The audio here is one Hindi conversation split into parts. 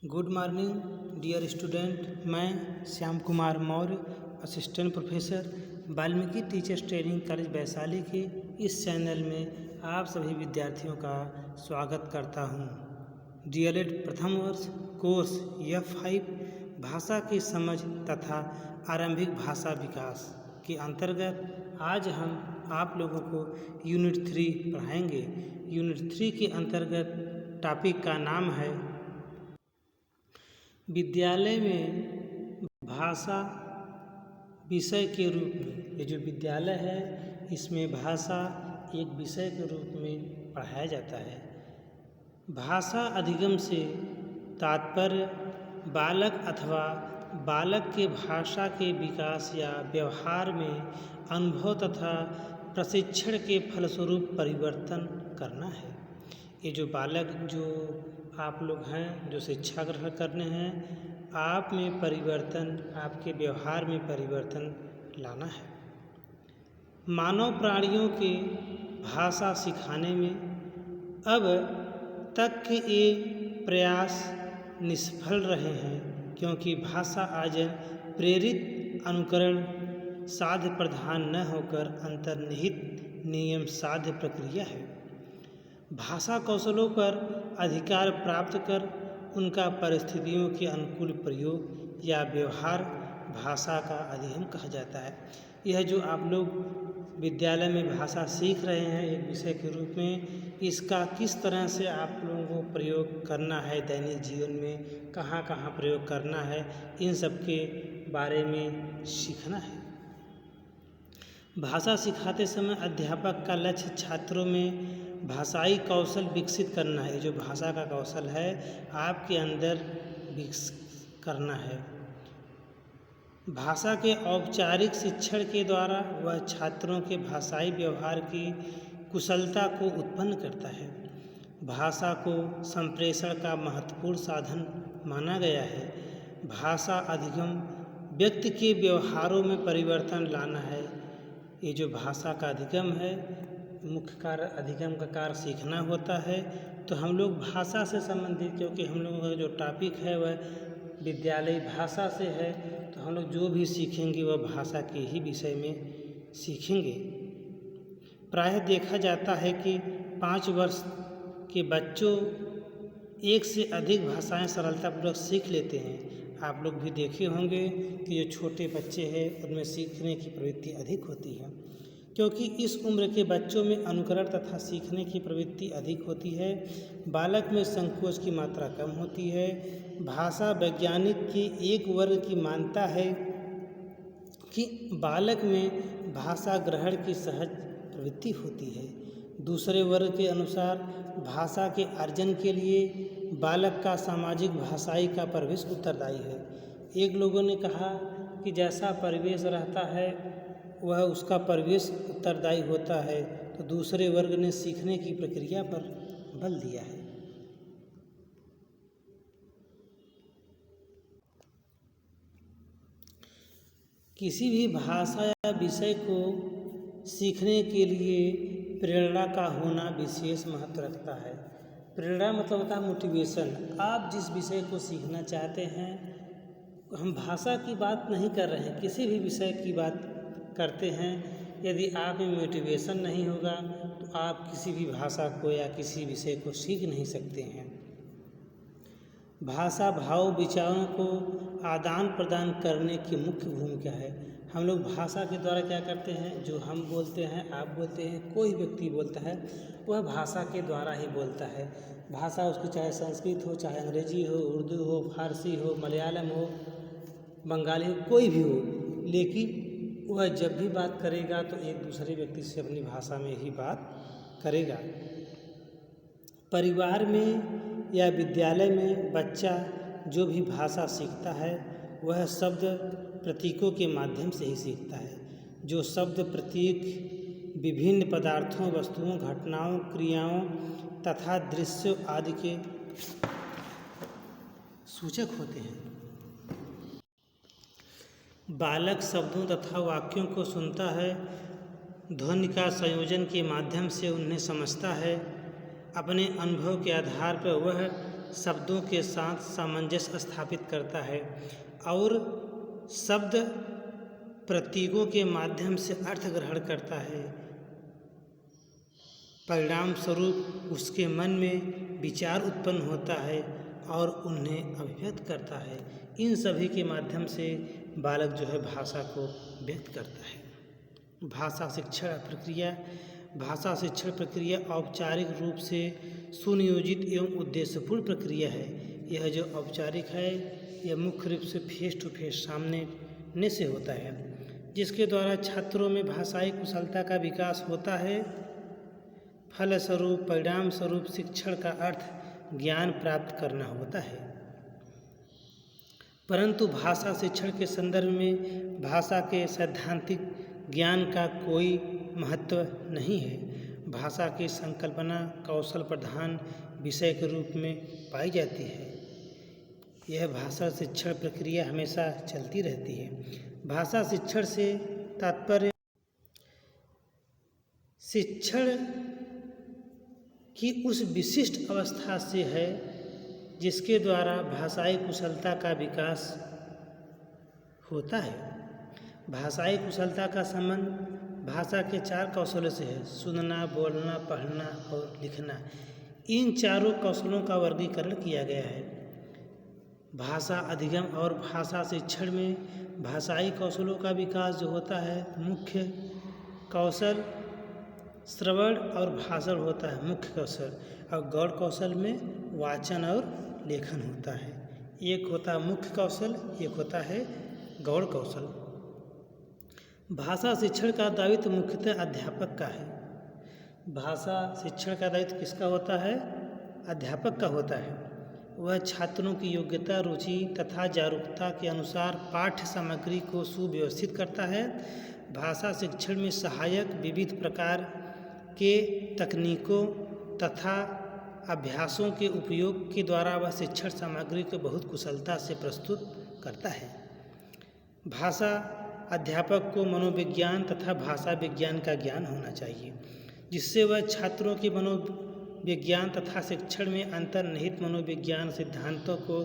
Good morning dear student. मैं Shyam Kumar Maurya, assistant professor, Valmiki teachers training college Vaishali के इस चैनल में आप सभी विद्यार्थियों का स्वागत करता हूं। डीएलएड प्रथम वर्ष कोर्स F5 भाषा की समझ तथा आरंभिक भाषा विकास के अंतर्गत आज हम आप लोगों को यूनिट 3 पढ़ाएंगे। यूनिट 3 के अंतर्गत टॉपिक का नाम है विद्यालय में भाषा विषय के रूप में। ये जो विद्यालय है इसमें भाषा एक विषय के रूप में पढ़ाया जाता है। भाषा अधिगम से तात्पर्य बालक अथवा बालक के भाषा के विकास या व्यवहार में अनुभव तथा प्रशिक्षण के फलस्वरूप परिवर्तन करना है। ये जो बालक जो आप लोग हैं जो शिक्षा ग्रहण करने हैं, आप में परिवर्तन, आपके व्यवहार में परिवर्तन लाना है। मानव प्राणियों के भाषा सिखाने में अब तक के ये प्रयास निष्फल रहे हैं, क्योंकि भाषा आज प्रेरित अनुकरण साध्य प्रधान न होकर अंतर्निहित नियम साध्य प्रक्रिया है। भाषा कौशलों पर अधिकार प्राप्त कर उनका परिस्थितियों के अनुकूल प्रयोग या व्यवहार भाषा का अधिगम कहा जाता है। यह जो आप लोग विद्यालय में भाषा सीख रहे हैं एक विषय के रूप में, इसका किस तरह से आप लोगों को प्रयोग करना है, दैनिक जीवन में कहाँ कहाँ प्रयोग करना है, इन सब के बारे में सीखना है। भाषा सिखाते समय अध्यापक का लक्ष्य छात्रों में भाषाई कौशल विकसित करना है। जो भाषा का कौशल है आपके अंदर विकसित करना है। भाषा के औपचारिक शिक्षण के द्वारा वह छात्रों के भाषाई व्यवहार की कुशलता को उत्पन्न करता है। भाषा को संप्रेषण का महत्वपूर्ण साधन माना गया है। भाषा अधिगम व्यक्ति के व्यवहारों में परिवर्तन लाना है। ये जो भाषा का अधिगम है, मुख्य कार्य अधिगम का कार्य सीखना होता है। तो हम लोग भाषा से संबंधित, क्योंकि हम लोगों का जो टॉपिक है वह विद्यालयी भाषा से है, तो हम लोग जो भी सीखेंगे वह भाषा के ही विषय में सीखेंगे। प्रायः देखा जाता है कि 5 वर्ष के बच्चों एक से अधिक भाषाएं सरलतापूर्वक सीख लेते हैं। आप लोग भी देखे होंगे कि जो छोटे बच्चे हैं उनमें सीखने की प्रवृत्ति अधिक होती है, क्योंकि इस उम्र के बच्चों में अनुकरण तथा सीखने की प्रवृत्ति अधिक होती है। बालक में संकोच की मात्रा कम होती है। भाषा वैज्ञानिक के एक वर्ग की मानता है कि बालक में भाषा ग्रहण की सहज प्रवृत्ति होती है। दूसरे वर्ग के अनुसार भाषा के अर्जन के लिए बालक का सामाजिक भाषाई का परिवेश उत्तरदायी है। एक लोगों ने कहा कि जैसा परिवेश रहता है वह उसका परिवेश उत्तरदायी होता है, तो दूसरे वर्ग ने सीखने की प्रक्रिया पर बल दिया है। किसी भी भाषा या विषय को सीखने के लिए प्रेरणा का होना विशेष महत्व रखता है। प्रेरणा मतलब होता है मोटिवेशन। आप जिस विषय को सीखना चाहते हैं, हम भाषा की बात नहीं कर रहे हैं, किसी भी विषय की बात करते हैं। यदि आप में मोटिवेशन नहीं होगा तो आप किसी भी भाषा को या किसी विषय को सीख नहीं सकते हैं। भाषा भाव विचारों को आदान प्रदान करने की मुख्य भूमिका है। हम लोग भाषा के द्वारा क्या करते हैं, जो हम बोलते हैं, आप बोलते हैं, कोई व्यक्ति बोलता है, वह भाषा के द्वारा ही बोलता है। भाषा उसकी चाहे संस्कृत हो, चाहे अंग्रेजी हो, उर्दू हो, फारसी हो, मलयालम हो, बंगाली हो, कोई भी हो, लेकिन वह जब भी बात करेगा तो एक दूसरे व्यक्ति से अपनी भाषा में ही बात करेगा। परिवार में या विद्यालय में बच्चा जो भी भाषा सीखता है वह शब्द प्रतीकों के माध्यम से ही सीखता है। जो शब्द प्रतीक विभिन्न पदार्थों, वस्तुओं, घटनाओं, क्रियाओं तथा दृश्यों आदि के सूचक होते हैं। बालक शब्दों तथा वाक्यों को सुनता है, ध्वनि का संयोजन के माध्यम से उन्हें समझता है। अपने अनुभव के आधार पर वह शब्दों के साथ सामंजस्य स्थापित करता है और शब्द प्रतीकों के माध्यम से अर्थ ग्रहण करता है। परिणाम स्वरूप उसके मन में विचार उत्पन्न होता है और उन्हें अभिव्यक्त करता है। इन सभी के माध्यम से बालक जो है भाषा को व्यक्त करता है। भाषा शिक्षण प्रक्रिया। भाषा शिक्षण प्रक्रिया औपचारिक रूप से सुनियोजित एवं उद्देश्यपूर्ण प्रक्रिया है। यह जो औपचारिक है यह मुख्य रूप से फेस टू फेस सामने से होता है, जिसके द्वारा छात्रों में भाषाई कुशलता का विकास होता है। फलस्वरूप परिणाम स्वरूप शिक्षण का अर्थ ज्ञान प्राप्त करना होता है। परंतु भाषा शिक्षण के संदर्भ में भाषा के सैद्धांतिक ज्ञान का कोई महत्व नहीं है। भाषा की संकल्पना कौशल प्रधान विषय के रूप में पाई जाती है। यह भाषा शिक्षण प्रक्रिया हमेशा चलती रहती है। भाषा शिक्षण से तात्पर्य शिक्षण की उस विशिष्ट अवस्था से है जिसके द्वारा भाषाई कुशलता का विकास होता है। भाषाई कुशलता का संबंध भाषा के 4 कौशलों से है: सुनना, बोलना, पढ़ना और लिखना। इन चारों कौशलों का वर्गीकरण किया गया है। भाषा अधिगम और भाषा शिक्षण में भाषाई कौशलों का विकास जो होता है, मुख्य कौशल श्रवण और भाषण होता है मुख्य कौशल, और गौण कौशल में वाचन और लेखन होता है। एक होता है मुख्य कौशल, एक होता है गौण कौशल। भाषा शिक्षण का दायित्व मुख्यतः अध्यापक का है। भाषा शिक्षण का दायित्व किसका होता है? अध्यापक का होता है। वह छात्रों की योग्यता, रुचि तथा जागरूकता के अनुसार पाठ्य सामग्री को सुव्यवस्थित करता है। भाषा शिक्षण में सहायक विविध प्रकार के तकनीकों तथा अभ्यासों के उपयोग के द्वारा वह शिक्षण सामग्री को बहुत कुशलता से प्रस्तुत करता है। भाषा अध्यापक को मनोविज्ञान तथा भाषा विज्ञान का ज्ञान होना चाहिए, जिससे वह छात्रों के मनोविज्ञान तथा शिक्षण में अंतर्निहित मनोविज्ञान सिद्धांतों को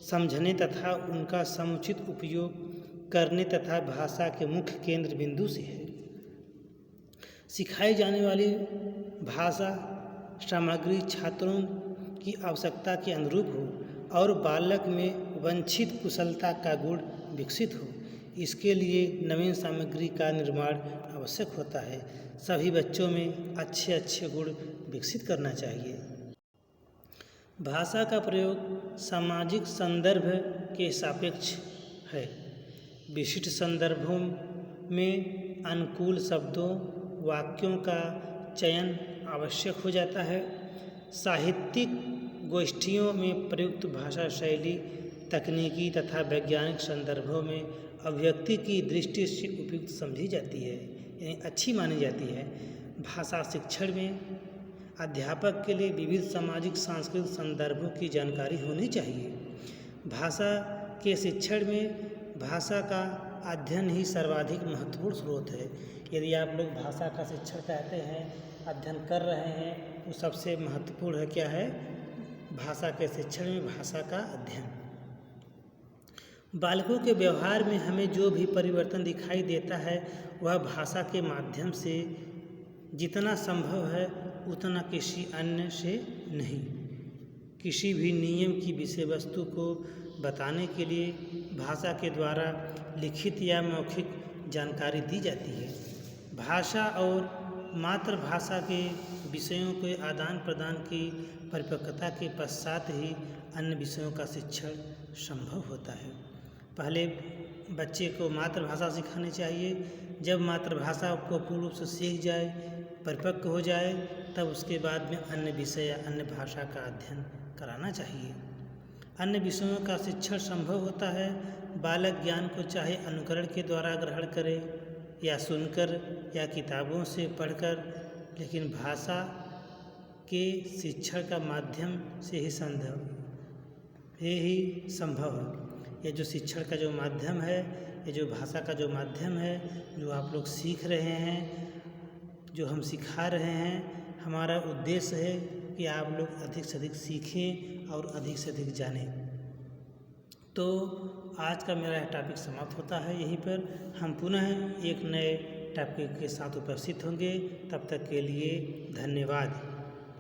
समझने तथा उनका समुचित उपयोग करने तथा भाषा के मुख्य केंद्र बिंदु से है। सिखाई जाने वाली भाषा सामग्री छात्रों की आवश्यकता के अनुरूप हो और बालक में वांछित कुशलता का गुण विकसित हो। इसके लिए नवीन सामग्री का निर्माण आवश्यक होता है। सभी बच्चों में अच्छे गुण विकसित करना चाहिए। भाषा का प्रयोग सामाजिक संदर्भ के सापेक्ष है। विशिष्ट संदर्भों में अनुकूल शब्दों वाक्यों का चयन आवश्यक हो जाता है। साहित्यिक गोष्ठियों में प्रयुक्त भाषा शैली तकनीकी तथा वैज्ञानिक संदर्भों में अभिव्यक्ति की दृष्टि से उपयुक्त समझी जाती है, यानी अच्छी मानी जाती है। भाषा शिक्षण में अध्यापक के लिए विविध सामाजिक सांस्कृतिक संदर्भों की जानकारी होनी चाहिए। भाषा के शिक्षण में भाषा का अध्ययन ही सर्वाधिक महत्वपूर्ण स्रोत है। यदि आप लोग भाषा का शिक्षण कहते हैं, अध्ययन कर रहे हैं, तो सबसे महत्वपूर्ण है क्या है? भाषा के शिक्षण में भाषा का अध्ययन। बालकों के व्यवहार में हमें जो भी परिवर्तन दिखाई देता है वह भाषा के माध्यम से जितना संभव है उतना किसी अन्य से नहीं। किसी भी नियम की विषय वस्तु को बताने के लिए भाषा के द्वारा लिखित या मौखिक जानकारी दी जाती है। भाषा और मातृभाषा के विषयों के आदान प्रदान की परिपक्वता के पश्चात ही अन्य विषयों का शिक्षण संभव होता है। पहले बच्चे को मातृभाषा सिखानी चाहिए। जब मातृभाषा को पूर्ण रूप से सीख जाए, परिपक्व हो जाए, तब उसके बाद में अन्य विषय या अन्य भाषा का अध्ययन कराना चाहिए। अन्य विषयों का शिक्षण संभव होता है। बालक ज्ञान को चाहे अनुकरण के द्वारा ग्रहण करे या सुनकर या किताबों से पढ़कर, लेकिन भाषा के शिक्षण का माध्यम से ही संभव है। ये जो शिक्षण का जो माध्यम है, ये जो भाषा का जो माध्यम है, जो आप लोग सीख रहे हैं, जो हम सिखा रहे हैं, हमारा उद्देश्य है कि आप लोग अधिक से अधिक सीखें और अधिक से अधिक जानें। तो आज का मेरा टॉपिक समाप्त होता है यहीं पर। हम पुनः एक नए टॉपिक के साथ उपस्थित होंगे। तब तक के लिए धन्यवाद।